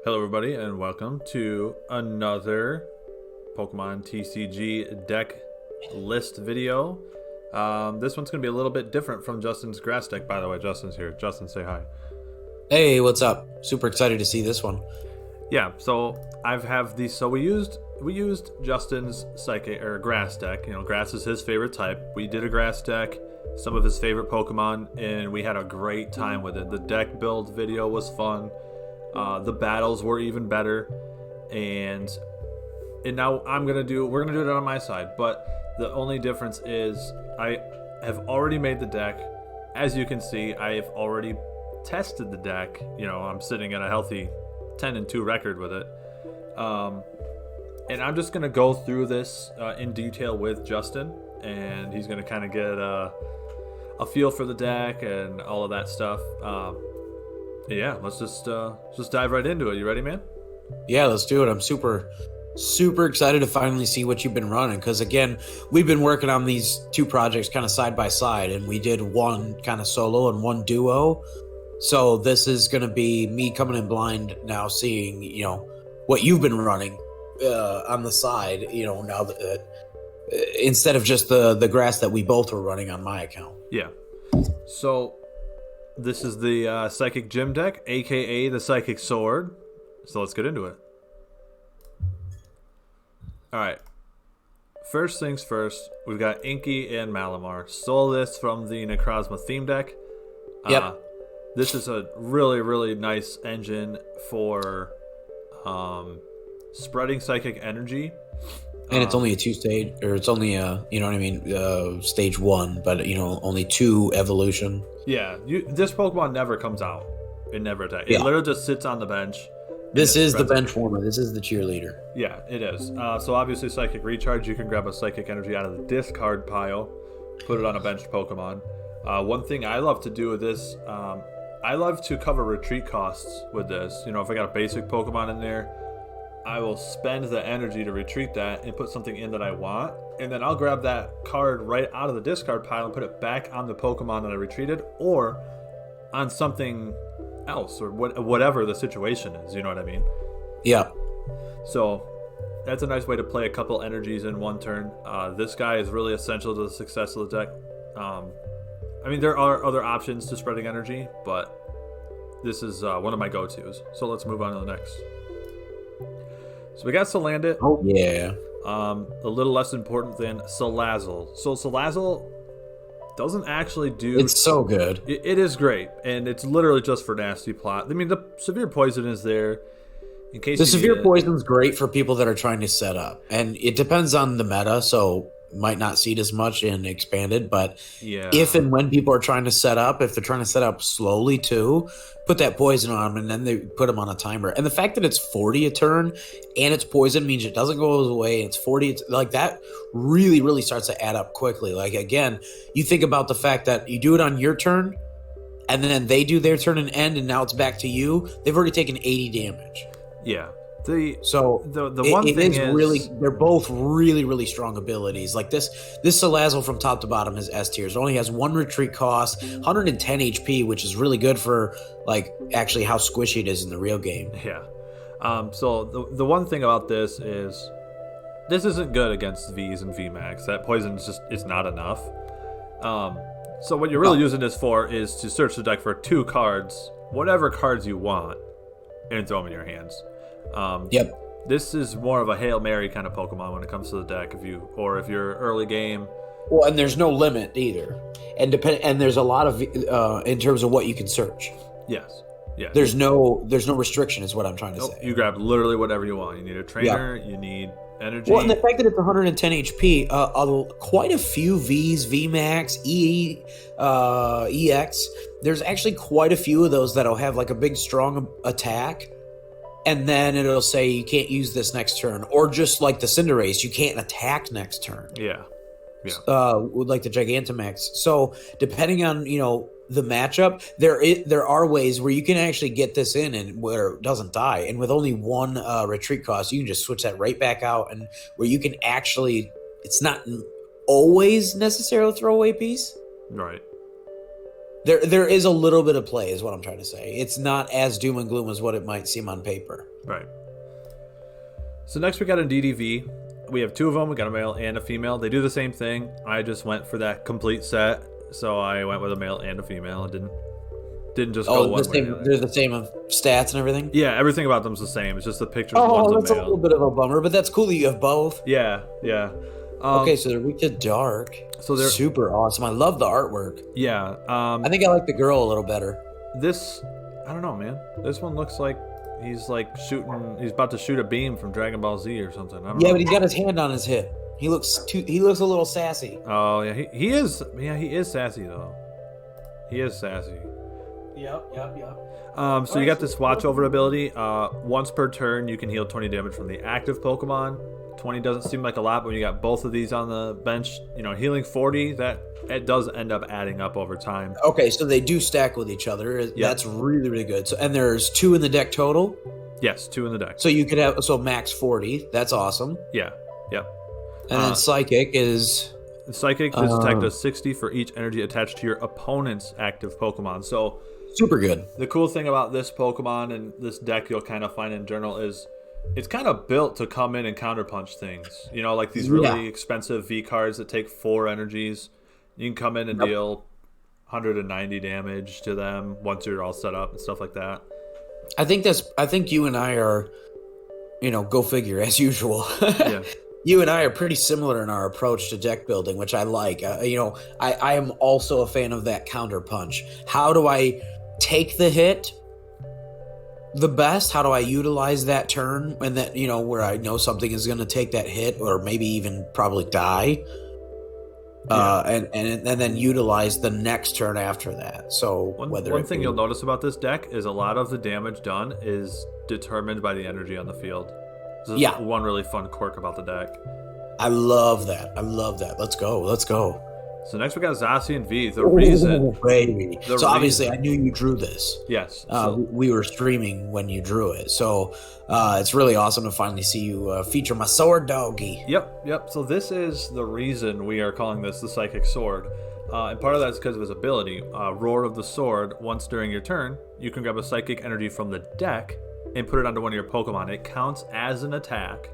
Hello everybody and welcome to another Pokemon TCG deck list video. This one's going to be a little bit different from Justin's grass deck, by the way. Justin's here. Justin, say hi. Hey, what's up? Super excited to see this one. Yeah, so we used Justin's psychic or grass deck. You know, grass is his favorite type. We did a grass deck, some of his favorite Pokemon, and we had a great time with it. The deck build video was fun. The battles were even better, and now we're gonna do it on my side. But the only difference is I have already made the deck. As you can see, I have already tested the deck. You know, I'm sitting at a healthy 10-2 record with it, and I'm just gonna go through this in detail with Justin, and he's gonna kind of get a feel for the deck and all of that stuff. Yeah, let's just dive right into it. You ready, man? Yeah, let's do it. I'm super excited to finally see what you've been running, because again, we've been working on these two projects kind of side by side, and we did one kind of solo and one duo. So this is going to be me coming in blind now, seeing what you've been running on the side. Now that instead of just the grass that we both were running on my account. Yeah. So this is the Psychic Gym deck, aka the Psychic Sword. So let's get into it. Alright. First things first, we've got Inky and Malamar. Stole this from the Necrozma theme deck. Yep. This is a really, really nice engine for spreading psychic energy. And it's only a 2-stage, or it's only stage 1, but only 2 evolution. Yeah, this Pokemon never comes out. It never attacks. Yeah. It literally just sits on the bench. This is the bench warmer. This is the cheerleader. Yeah, it is. So obviously Psychic Recharge, you can grab a Psychic Energy out of the discard pile, put it on a benched Pokemon. One thing I love to do with this, I love to cover retreat costs with this. You know, if I got a basic Pokemon in there, I will spend the energy to retreat that and put something in that I want, and then I'll grab that card right out of the discard pile and put it back on the Pokemon that I retreated, or on something else, or whatever the situation is. You know what I mean? Yeah. So that's a nice way to play a couple energies in one turn. This guy is really essential to the success of the deck. I mean, there are other options to spreading energy, but this is one of my go-tos. So let's move on to the next. So we got Salandit. Oh, yeah. A little less important than Salazzle. So Salazzle doesn't actually do... It's so good. It is great, and it's literally just for nasty plot. I mean, the Severe Poison is there in case the Severe Poison's great for people that are trying to set up. And it depends on the meta, so might not see it as much in Expanded, but yeah. If and when people are trying to set up, if they're trying to set up slowly too, put that poison on them, and then they put them on a timer. And the fact that it's 40 a turn and it's poison means it doesn't go away. It's 40. It's like that really, really starts to add up quickly. Like, again, you think about the fact that you do it on your turn, and then they do their turn and end, and now it's back to you. They've already taken 80 damage. Yeah. The one thing is really, they're both really, really strong abilities. Like this Salazzle from top to bottom is S tier. It only has 1 retreat cost, 110 HP, which is really good for like actually how squishy it is in the real game. Yeah. So the one thing about this isn't good against Vs and VMAX. That poison is it's not enough. So what you're really using this for is to search the deck for 2 cards, whatever cards you want, and throw them in your hands. Yep. This is more of a Hail Mary kind of Pokemon when it comes to the deck. If you're early game. Well, and there's no limit either, and there's a lot of in terms of what you can search. Yes. Yeah. There's no restriction, is what I'm trying to say. You grab literally whatever you want. You need a trainer. You need energy. Well, and the fact that it's 110 HP, quite a few Vs, VMAX, EX. There's actually quite a few of those that'll have like a big strong attack. And then it'll say you can't use this next turn, or just like the Cinderace, you can't attack next turn. Yeah. Like the Gigantamax. So depending on the matchup, there are ways where you can actually get this in and where it doesn't die. And with only 1 retreat cost, you can just switch that right back out, and where you can actually, it's not always necessarily a throwaway piece. Right. There is a little bit of play, is what I'm trying to say. It's not as doom and gloom as what it might seem on paper. Right. So next we got Indeedee V. We have 2 of them. We got a male and a female. They do the same thing. I just went for that complete set, so I went with a male and a female. I didn't just go one way. They're the same of stats and everything? Yeah, everything about them's the same. It's just the pictures. That's a little bit of a bummer, but that's cool that you have both. Yeah. Okay, so they're weak to dark. So they're super awesome. I love the artwork. Yeah. I think I like the girl a little better. This, I don't know, man. This one looks like he's like shooting. He's about to shoot a beam from Dragon Ball Z or something. I don't know. But he's got his hand on his hip. He looks a little sassy. Oh yeah, he is. Yeah, he is sassy though. He is sassy. Yep. So you got this watch over ability. Once per turn, you can heal 20 damage from the active Pokemon. 20 doesn't seem like a lot, but when you got both of these on the bench, healing 40, that it does end up adding up over time. Okay, so they do stack with each other. Yep. That's really, really good. So, and there's 2 in the deck total? Yes, 2 in the deck. So you could have, max 40. That's awesome. Yeah, yep. And then Psychic is... Psychic, this attack does 60 for each energy attached to your opponent's active Pokemon. So... super good. The cool thing about this Pokemon and this deck you'll kind of find in general is it's kind of built to come in and counterpunch things. Like these really expensive V cards that take 4 energies. You can come in and deal 190 damage to them once you're all set up and stuff like that. I think you and I are, go figure, as usual. Yeah. You and I are pretty similar in our approach to deck building, which I like. I am also a fan of that counterpunch. How do I take the hit the best? How do I utilize that turn and that, where I know something is going to take that hit or maybe even probably die? And then utilize the next turn after that. So one thing you'll notice about this deck is a lot of the damage done is determined by the energy on the field. This is one really fun quirk about the deck. I love that. Let's go. So next we got Zacian V. The reason, baby. Obviously I knew you drew this. Yes. We were streaming when you drew it, so it's really awesome to finally see you feature my sword doggy. Yep. So this is the reason we are calling this the Psychic Sword, and part of that is because of his ability, Roar of the Sword. Once during your turn, you can grab a psychic energy from the deck and put it onto one of your Pokemon. It counts as an attack.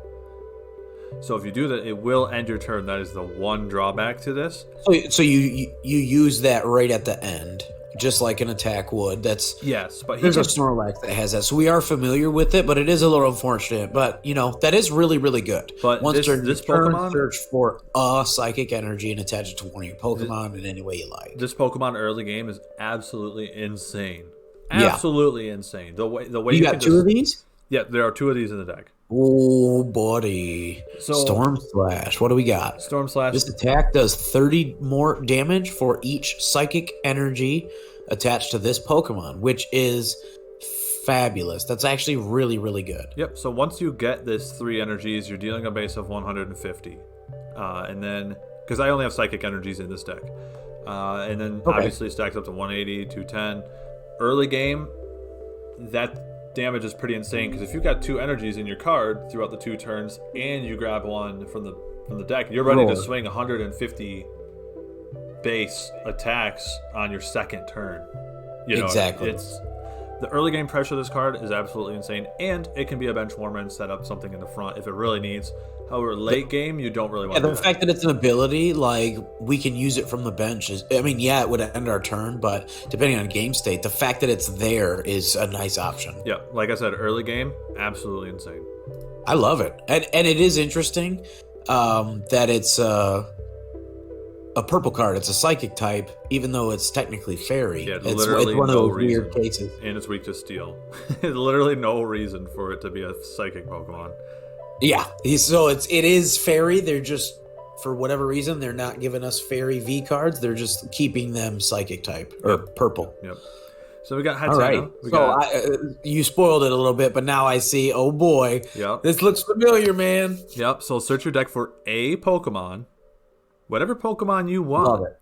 So if you do that, it will end your turn. That is the one drawback to this. So you use that right at the end, just like an attack would. Yes, but there's a Snorlax that has that, so we are familiar with it. But it is a little unfortunate. But that is really, really good. But once this Pokemon, search for a psychic energy and attach it to one of your Pokemon in any way you like. This Pokemon early game is absolutely insane. Absolutely insane. The way you got 2 of these. Yeah, there are 2 of these in the deck. Oh, buddy. So, Storm Slash. What do we got? Storm Slash. This attack does 30 more damage for each psychic energy attached to this Pokemon, which is fabulous. That's actually really, really good. Yep. So once you get this 3 energies, you're dealing a base of 150. And then, because I only have psychic energies in this deck. And then obviously it stacks up to 180, 210. Early game, that damage is pretty insane, because if you've got 2 energies in your card throughout the 2 turns and you grab one from the deck, you're ready to swing 150 base attacks on your second turn. Exactly. It's the early game pressure of this card is absolutely insane, and it can be a bench warmer and set up something in the front if it really needs. However, late game, you don't really want to do that. The fact that it's an ability, like, we can use it from the bench is, it would end our turn, but depending on game state, the fact that it's there is a nice option. Yeah, like I said, early game, absolutely insane. I love it. And it is interesting that it's a purple card. It's a psychic type, even though it's technically fairy. Yeah, it's one of those weird cases. And it's weak to steel. There's literally no reason for it to be a psychic Pokemon. Yeah, so it is fairy. They're just, for whatever reason, they're not giving us fairy V cards. They're just keeping them psychic type or purple. Yep. So we got Hatterenes. All right. You spoiled it a little bit, but now I see. Oh boy. Yep. This looks familiar, man. Yep. So search your deck for a Pokemon, whatever Pokemon you want. Love it.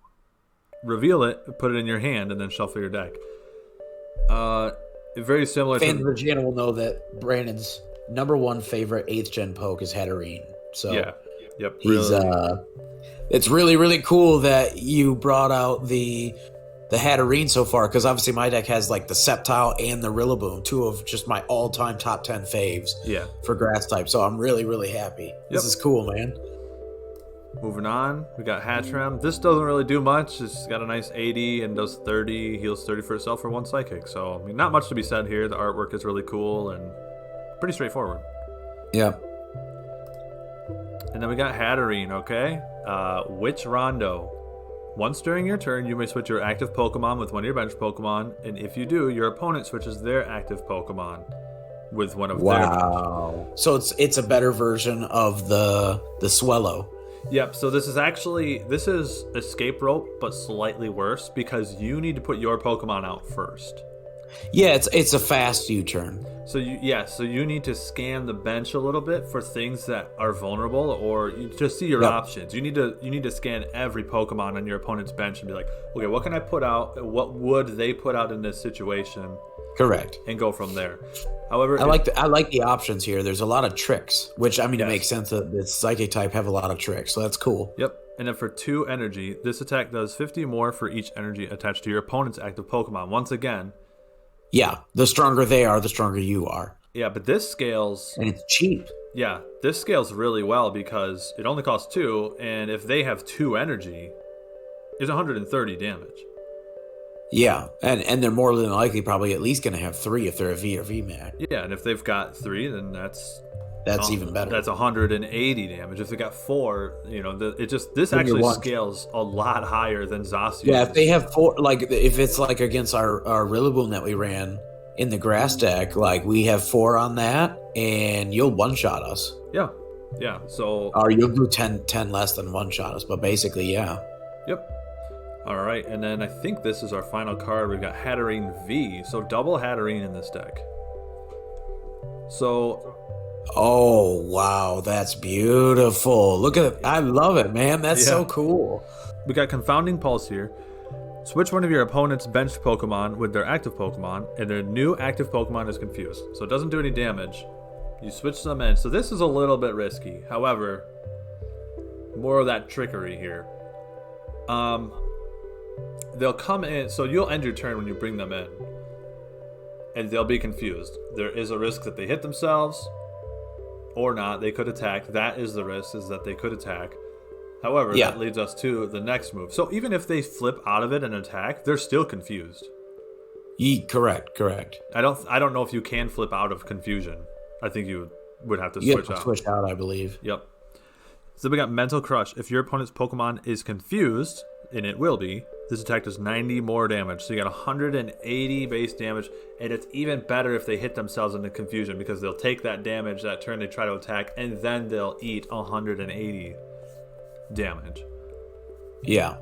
Reveal it, put it in your hand, and then shuffle your deck. Very similar. Fans of the channel will know that Brandon's #1 favorite 8th gen poke is Hatterene. So yeah, yep. He's it's really, really cool that you brought out the Hatterene so far, because obviously my deck has like the Sceptile and the Rillaboom, two of just my all-time top 10 faves for grass type. So I'm really, really happy. This is cool, man. Moving on, we got Hatterenes. This doesn't really do much. It's got a nice 80 and does 30, heals 30 for itself for 1 psychic. So, I mean, not much to be said here. The artwork is really cool and pretty straightforward. Yeah. And then we got Hatterene, okay? Witch Rondo. Once during your turn, you may switch your active Pokemon with one of your bench Pokemon, and if you do, your opponent switches their active Pokemon with one of their bench. So it's a better version of the Swellow. Yep, so this is Escape Rope, but slightly worse because you need to put your Pokemon out first. Yeah, it's a fast U-turn. So you need to scan the bench a little bit for things that are vulnerable, or you just see your options. You need to scan every Pokemon on your opponent's bench and be like, okay, what can I put out? What would they put out in this situation? Correct. And go from there. However, I like the options here. There's a lot of tricks, which I mean, it makes sense that the Psychic type have a lot of tricks, so that's cool. Yep. And then for 2 energy, this attack does 50 more for each energy attached to your opponent's active Pokemon. Once again. Yeah, the stronger they are, the stronger you are. Yeah, but this scales... And it's cheap. Yeah, this scales really well because it only costs 2, and if they have 2 energy, it's 130 damage. Yeah, and they're more than likely probably at least going to have 3 if they're a V or VMAX. Yeah, and if they've got 3, then that's even better. That's 180 damage. If they got 4, this actually scales a lot higher than Zacian. Yeah, if they have 4, like if it's like against our Rillaboom that we ran in the grass deck, like we have 4 on that, and you'll one-shot us. Yeah. So or you'll do 10 less than one-shot us, but basically, yeah. Yep. All right, and then I think this is our final card. We've got Hatterenes V, so double Hatterene in this deck. So, oh wow, that's beautiful! Look at it, I love it, man. That's so cool. We got Confounding Pulse here. Switch one of your opponent's benched Pokemon with their active Pokemon, and their new active Pokemon is confused, so it doesn't do any damage. You switch them in, so this is a little bit risky. However, more of that trickery here. They'll come in, so you'll end your turn when you bring them in, and they'll be confused. There is a risk that they hit themselves, or not. They could attack. That is the risk, is that they could attack. However, that leads us to the next move. So even if they flip out of it and attack, they're still confused. Correct. I don't know if you can flip out of confusion. I think you would have to switch out. Switch out, I believe. Yep. So we got Mental Crush. If your opponent's Pokemon is confused, and it will be, this attack does 90 more damage. So you got 180 base damage, and it's even better if they hit themselves into confusion because they'll take that damage that turn they try to attack, and then they'll eat 180 damage. Yeah,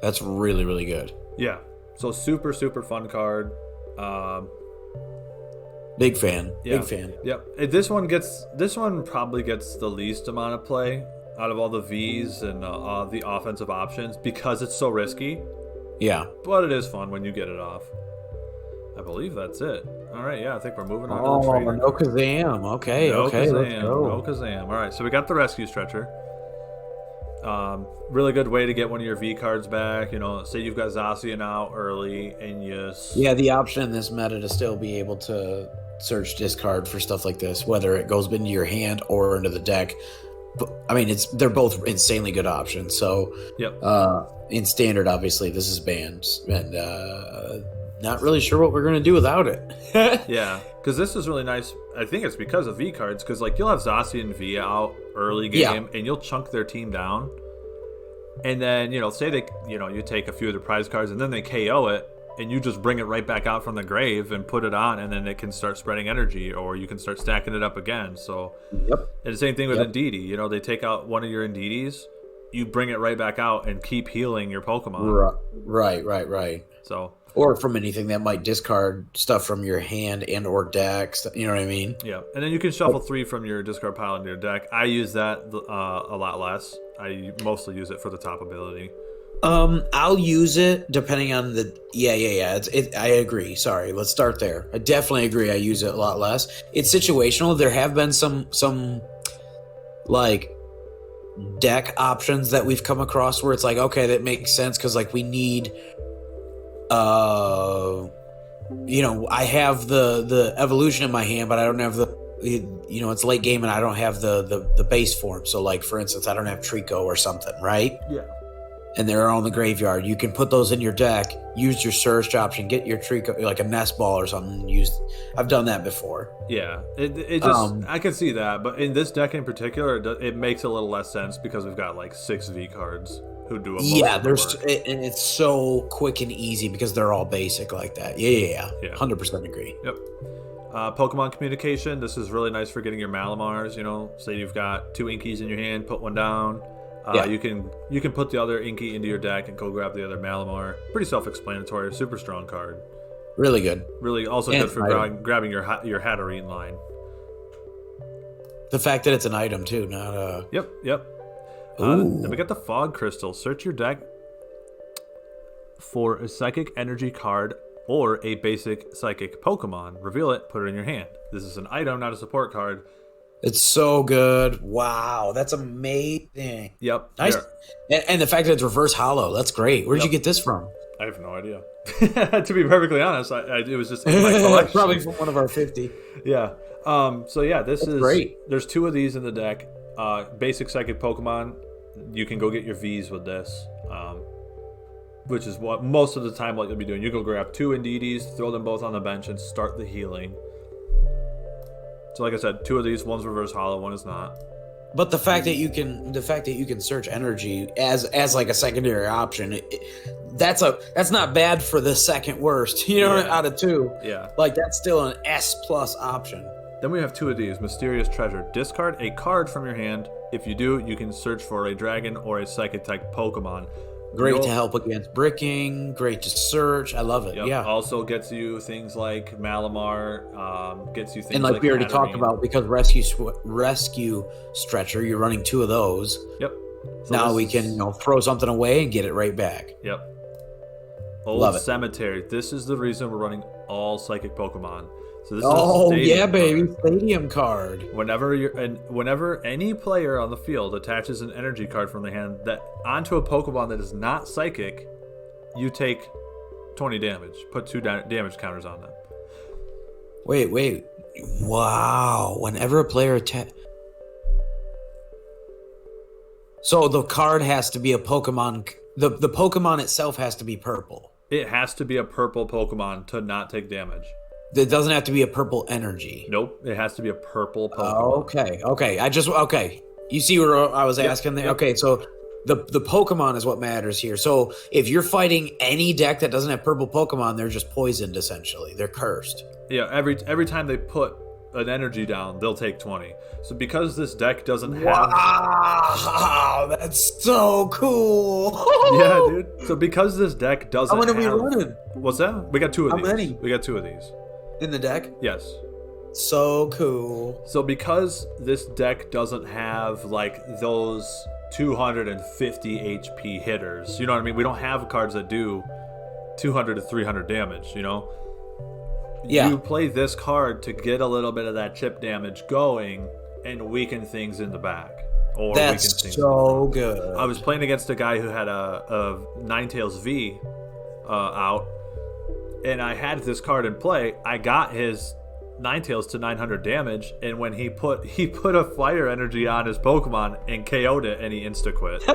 that's really, really good. Yeah, so super, super fun card. Big fan. Big fan. Yep. This one probably gets the least amount of play out of all the Vs and the offensive options because it's so risky. Yeah. But it is fun when you get it off. I believe that's it. All right, yeah, I think we're moving on to the trainer. No Kazam. Okay, no okay, Kazam. let's go. No Kazam. All right, so we got the Rescue Stretcher. Really good way to get one of your V cards back. Say you've got Zacian out early and you... Yeah, the option in this meta to still be able to search discard for stuff like this, whether it goes into your hand or into the deck. I mean, they're both insanely good options. So, in standard, obviously, this is banned, and not really sure what we're going to do without it. Yeah, because this is really nice. I think it's because of V cards, because you'll have Zacian V out early game, and you'll chunk their team down, and then say they you take a few of the prize cards, and then they KO it, and you just bring it right back out from the grave and put it on, and then it can start spreading energy, or you can start stacking it up again. So, and the same thing with Indeedee. They take out one of your Indeedees, you bring it right back out and keep healing your Pokemon. Right. So, or from anything that might discard stuff from your hand and or deck. You know what I mean? Yeah, and then you can shuffle 3 from your discard pile into your deck. I use that a lot less. I mostly use it for the top ability. I'll use it depending on the I agree. Sorry, let's start there. I definitely agree. I use it a lot less. It's situational. There have been some like deck options that we've come across where it's like, okay, that makes sense because like we need I have the evolution in my hand, but I don't have it's late game and I don't have the base form. So like, for instance, I don't have Trico or something, right? Yeah. And they're on the graveyard. You can put those in your deck, use your search option, get your Trico, like a nest ball or something. I've done that before. Yeah, it just I can see that, but in this deck in particular, it makes a little less sense because we've got like 6 V cards who do a and it's so quick and easy because they're all basic like that. Yeah. 100% agree. Yep. Pokemon communication. This is really nice for getting your Malamars. Say you've got 2 Inkies in your hand, put one down. You can put the other Inky into your deck and go grab the other Malamar. Pretty self-explanatory. Super strong card. Really good. Really also good for grabbing your Hatterene line. The fact that it's an item too, not a. Yep. Then we got the Fog Crystal. Search your deck for a Psychic Energy card or a basic Psychic Pokemon. Reveal it. Put it in your hand. This is an item, not a support card. It's so good. Wow, that's amazing. Yep. Nice. And the fact that it's reverse hollow, that's great. Where did you get this from? I have no idea. To be perfectly honest, it was just in my collection. Probably from one of our 50. Yeah. This is great. There's 2 of these in the deck. Basic Psychic Pokemon. You can go get your Vs with this, which is what most of the time what you'll be doing. You go grab 2 Indeedees, throw them both on the bench, and start the healing. So like I said, 2 of these, one's reverse hollow, one is not. But the fact that you can search energy as like a secondary option, that's not bad for the second worst, out of 2. Yeah. Like that's still an S+ option. Then we have 2 of these, Mysterious Treasure. Discard a card from your hand. If you do, you can search for a dragon or a psychic type Pokemon. Great to help against bricking. Great to search. I love it. Yep. Yeah. Also gets you things like Malamar. Gets you things like we already Hatterene. talked about, because rescue stretcher, you're running 2 of those. Yep. So now we can throw something away and get it right back. Yep. Old Cemetery. This is the reason we're running all psychic Pokemon. So this is a stadium baby, card. Stadium card. Whenever any player on the field attaches an energy card from the hand onto a Pokemon that is not psychic, you take 20 damage. Put 2 damage counters on them. Wait. Wow. Whenever a player so the card has to be a Pokemon. The Pokemon itself has to be purple. It has to be a purple Pokemon to not take damage. It doesn't have to be a purple energy. Nope, it has to be a purple Pokemon. Okay. You see what I was asking there? Yep. Okay, so the Pokemon is what matters here. So if you're fighting any deck that doesn't have purple Pokemon, they're just poisoned, essentially. They're cursed. Yeah, every time they put an energy down, they'll take 20. So because this deck doesn't have... Wow, that's so cool. Yeah, dude. So because this deck doesn't have... How many are we running? What's that? We got 2 of these. How many? We got 2 of these. In the deck? Yes. So cool. So because this deck doesn't have like those 250 HP hitters, you know what I mean? We don't have cards that do 200 to 300 damage, Yeah. You play this card to get a little bit of that chip damage going and weaken things in the back. That's so good. I was playing against a guy who had a Ninetales V out, and I had this card in play. I got his Ninetales to 900 damage, and when he put a fire energy on his Pokemon and KO'd it, and he insta-quit.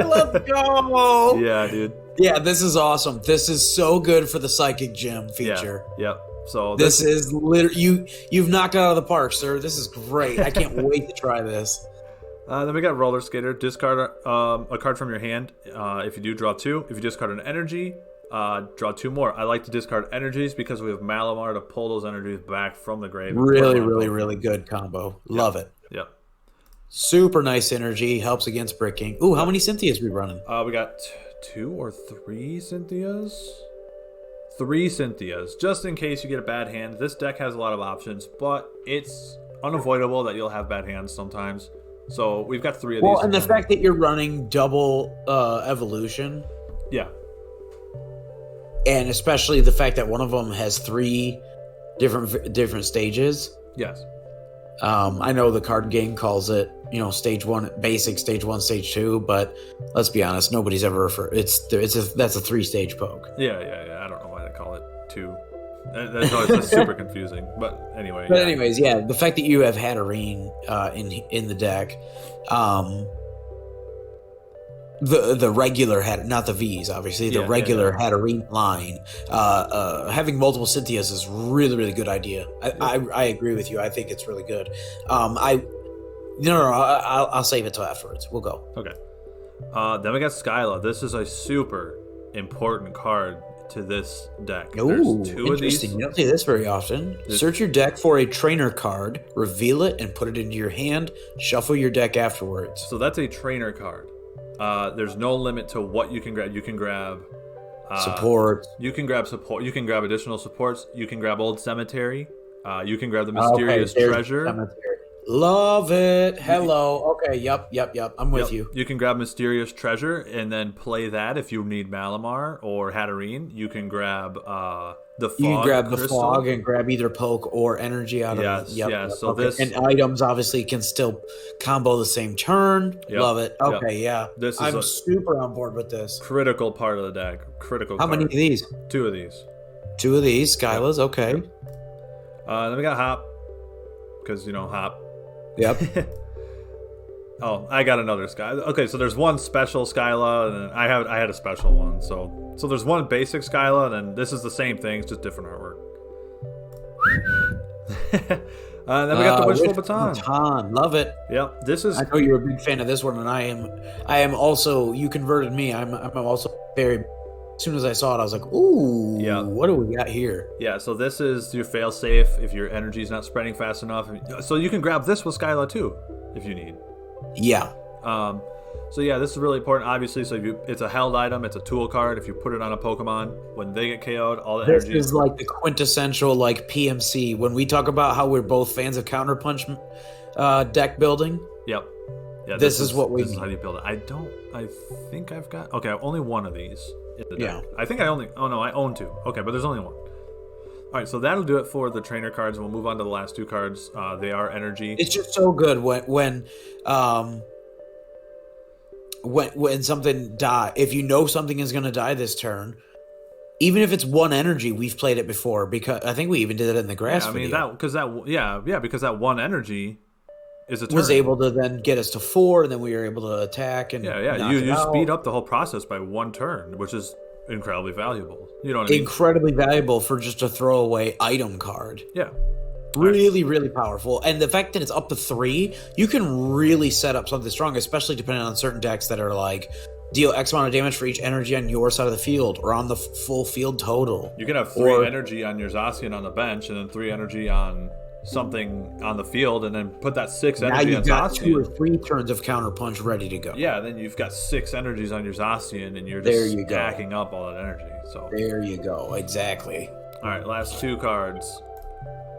Let's go! Yeah, dude. Yeah, this is awesome. This is so good for the Psychic Gym feature. Yeah. So this is literally you've knocked it out of the park, sir. This is great. I can't wait to try this. Then we got Roller Skater. Discard a card from your hand. If you do, draw 2. If you discard an energy, draw 2 more. I like to discard energies because we have Malamar to pull those energies back from the grave. Really good combo. Love it. Yep. Super nice energy. Helps against bricking. Ooh, how many Cynthias we running? We got 2 or 3 Cynthias. 3 Cynthias, just in case you get a bad hand. This deck has a lot of options, but it's unavoidable that you'll have bad hands sometimes. So we've got 3 of these. Well, and the fact that you're running double evolution. Yeah. And especially the fact that one of them has 3 different stages. Yes. I know the card game calls it, stage one, basic, stage one, stage two. But let's be honest, nobody's ever referred. That's a 3-stage poke. Yeah. I don't know why they call it 2. That's super confusing. But anyway. But anyways, yeah, the fact that you have Hatterene in the deck, the regular not the V's, obviously, the regular Hatterene line, having multiple Cynthias is really, really good idea. I agree with you. I think it's really good. I'll save it till afterwards. We'll go. Okay. Then we got Skyla. This is a super important card to this deck. Ooh, interesting. You don't see this very often. Search your deck for a trainer card, reveal it, and put it into your hand. Shuffle your deck afterwards. So that's a trainer card. There's no limit to what you can grab. You can grab support. You can grab support. You can grab additional supports. You can grab Old Cemetery. You can grab the Mysterious Treasure. Cemetery. Love it. Hello. Okay. Yep. I'm with you. You can grab Mysterious Treasure and then play that if you need Malamar or Hatterene. You can grab the Fog. You can grab Crystal. The Fog and grab either Poke or Energy out of it. Yes. So okay. this and items obviously can still combo the same turn. Love it. Okay. Yeah. I'm super on board with this. Critical part of the deck. Critical. How many of these? 2 of these. 2 of these. Skylas. Okay. Then we got Hop. Because Hop. Yep. Oh, I got another Sky. Okay, so there's one special Skyla, and then I had a special one. So there's one basic Skyla, and then this is the same thing, it's just different artwork. Then we got the Wishful Baton. Love it. Yep. This is. I know you're a big fan of this one, and I am also. You converted me. I'm also very. As soon as I saw it, I was like, "Ooh, what do we got here?" Yeah, so this is your fail-safe if your energy's not spreading fast enough. So you can grab this with Skyla too, if you need. Yeah. So yeah, this is really important. Obviously, so it's a held item. It's a tool card. If you put it on a Pokemon, when they get KO'd, all the energy. This is like the quintessential PMC. When we talk about how we're both fans of Counterpunch deck building. Yep. Yeah. This is what we. This is how you build it. I think I've got. Okay, only one of these. In the deck. I think I own 2. Okay, but there's only one. All right, so that'll do it for the trainer cards. We'll move on to the last 2 cards. They are energy. It's just so good when something die. If you know something is going to die this turn, even if it's 1 energy, we've played it before because I think we even did it in the grass. Video. Because that 1 energy is a turn. Was able to then get us to 4, and then we were able to attack and you speed up the whole process by 1 turn, which is incredibly valuable. You know what I mean? Incredibly valuable for just a throwaway item card. Yeah. Really, really powerful. And the fact that it's up to 3, you can really set up something strong, especially depending on certain decks that are like deal X amount of damage for each energy on your side of the field or on the full field total. You can have 3 energy on your Zacian on the bench and then 3 energy on something on the field, and then put that 6 energy on Zacian. Now you've got 2 or 3 turns of Counterpunch ready to go. Yeah, then you've got 6 energies on your Zacian, and you're just stacking up all that energy. So there you go, exactly. All right, last 2 cards.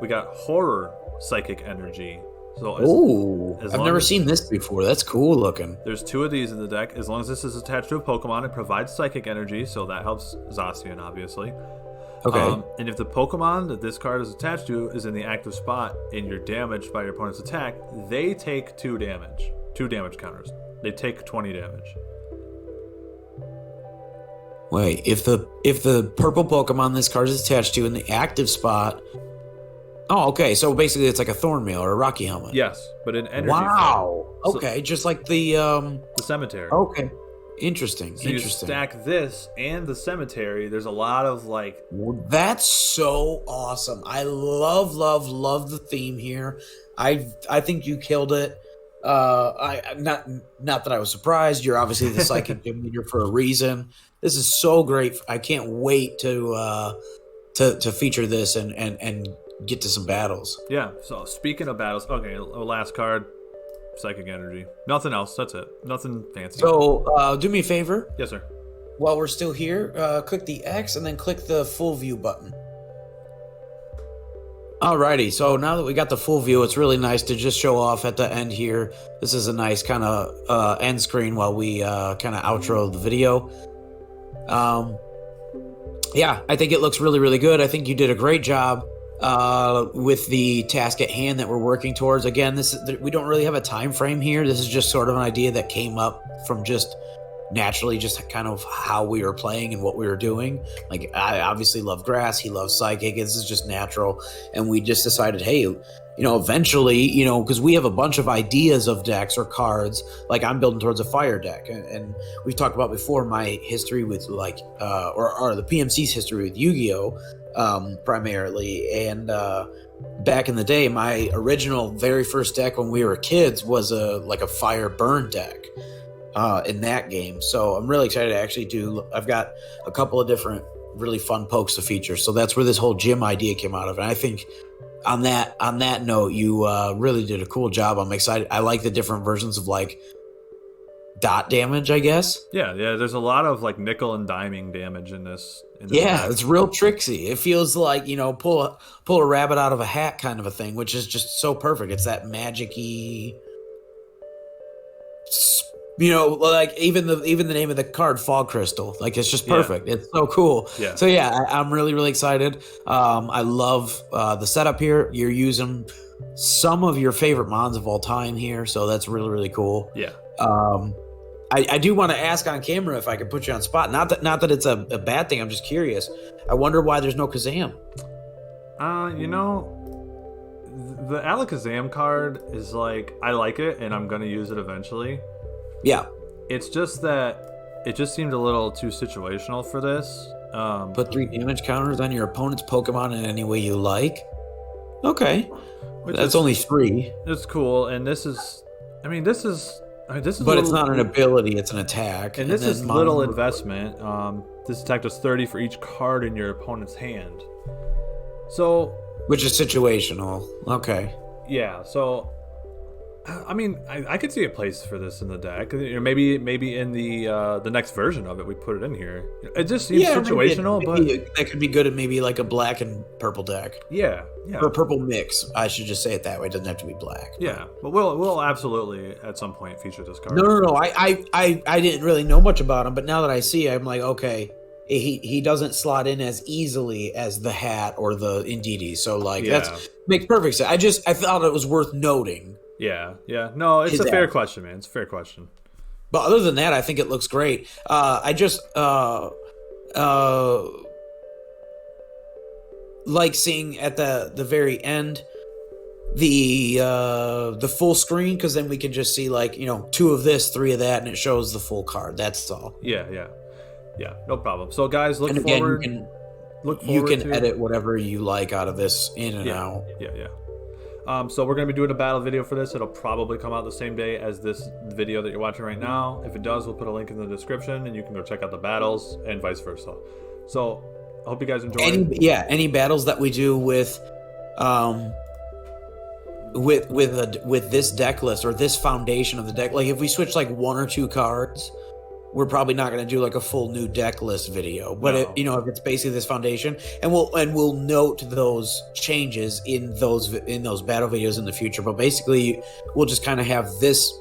We got Horror Psychic Energy. So I've never seen this before. That's cool looking. There's 2 of these in the deck. As long as this is attached to a Pokemon, it provides psychic energy, so that helps Zacian, obviously. Okay. And if the Pokemon that this card is attached to is in the active spot and you're damaged by your opponent's attack, they take 2 damage. 2 damage counters. They take 20 damage. Wait, if the purple Pokemon this card is attached to in the active spot. Oh, okay. So basically it's like a Thornmail or a Rocky Helmet. Yes, but in energy. Wow. Form. Okay, just like the Cemetery. Okay. Interesting. So you stack this and the Cemetery. There's a lot of That's so awesome. I love the theme here. I think you killed it. Not that I was surprised. You're obviously the psychic gym leader for a reason. This is so great. I can't wait to feature this and get to some battles. Yeah. So speaking of battles, okay, last card. Psychic energy. Nothing else. That's it. Nothing fancy. So, do me a favor. Yes, sir. While we're still here, click the X and then click the full view button. Alrighty. So now that we got the full view, it's really nice to just show off at the end here. This is a nice kind of end screen while we kind of outro the video. Yeah, I think it looks really, really good. I think you did a great job with the task at hand that we're working towards. Again, we don't really have a time frame here. This is just sort of an idea that came up from just naturally, just kind of how we were playing and what we were doing. Like, I obviously love grass, he loves psychic. This is just natural, and we just decided, hey, eventually, because we have a bunch of ideas of decks or cards. Like, I'm building towards a fire deck, and we've talked about before my history with or the PMC's history with Yu-Gi-Oh, primarily. And back in the day, my original very first deck when we were kids was a fire burn deck in that game. So I'm really excited to actually I've got a couple of different really fun pokes to feature. So that's where this whole gym idea came out of. And I think on that note, you really did a cool job. I'm excited. I like the different versions of like dot damage, I guess. Yeah. There's a lot of like nickel and diming damage in this. Yeah, it's real tricksy. It feels like, pull a rabbit out of a hat kind of a thing, which is just so perfect. It's that magic-y, like even the name of the card, Fog Crystal. Like, it's just perfect. Yeah. It's so cool. Yeah. So yeah, I'm really, really excited. I love the setup here. You're using some of your favorite mons of all time here, so that's really, really cool. Yeah. I do want to ask on camera if I could put you on spot. Not that it's a bad thing. I'm just curious. I wonder why there's no Kazam. The Alakazam card is like, I like it and I'm gonna use it eventually. Yeah. It's just that it just seemed a little too situational for this. Put 3 damage counters on your opponent's Pokemon in any way you like. Okay. That's only 3. It's cool, and this is. But it's not an ability; it's an attack. And this is little investment. This attack does 30 for each card in your opponent's hand. So, which is situational. Okay. Yeah. So, I could see a place for this in the deck. Maybe in the next version of it, we put it in here. It just seems situational, but that could be good at maybe like a black and purple deck. Yeah. Or a purple mix. I should just say it that way. It doesn't have to be black. Yeah, but we'll absolutely at some point feature this card. No. I didn't really know much about him, but now that I see, I'm like, okay, he doesn't slot in as easily as the Hat or the Indeedee. So like that makes perfect sense. I thought it was worth noting. Yeah. No, it's a fair question, man. It's a fair question. But other than that, I think it looks great. I just like seeing at the very end the full screen, because then we can just see like 2 of this, 3 of that, and it shows the full card. That's all. Yeah. No problem. So guys, look forward. You can edit whatever you like out of this in and out. Yeah. So we're going to be doing a battle video for this. It'll probably come out the same day as this video that you're watching right now. If it does, we'll put a link in the description, and you can go check out the battles and vice versa. So I hope you guys enjoy. Any battles that we do with this deck list or this foundation of the deck. Like if we switch like 1 or 2 cards, we're probably not going to do like a full new deck list video. But if it's basically this foundation, and we'll note those changes in those battle videos in the future. But basically, we'll just kind of have this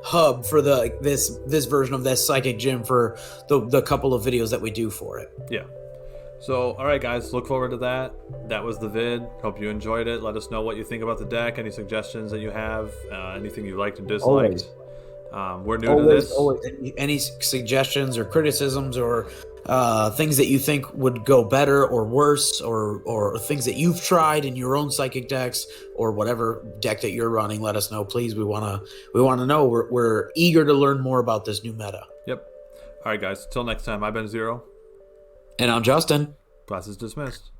hub for this version of this psychic gym for the couple of videos that we do for it. Yeah. So, all right, guys, look forward to that. That was the vid. Hope you enjoyed it. Let us know what you think about the deck, any suggestions that you have, anything you liked and disliked. We're new to this. Always. Any suggestions or criticisms or things that you think would go better or worse, or things that you've tried in your own psychic decks or whatever deck that you're running, let us know, please. We want to know. We're eager to learn more about this new meta. Yep. All right, guys. Till next time, I've been Zero. And I'm Justin. Class is dismissed.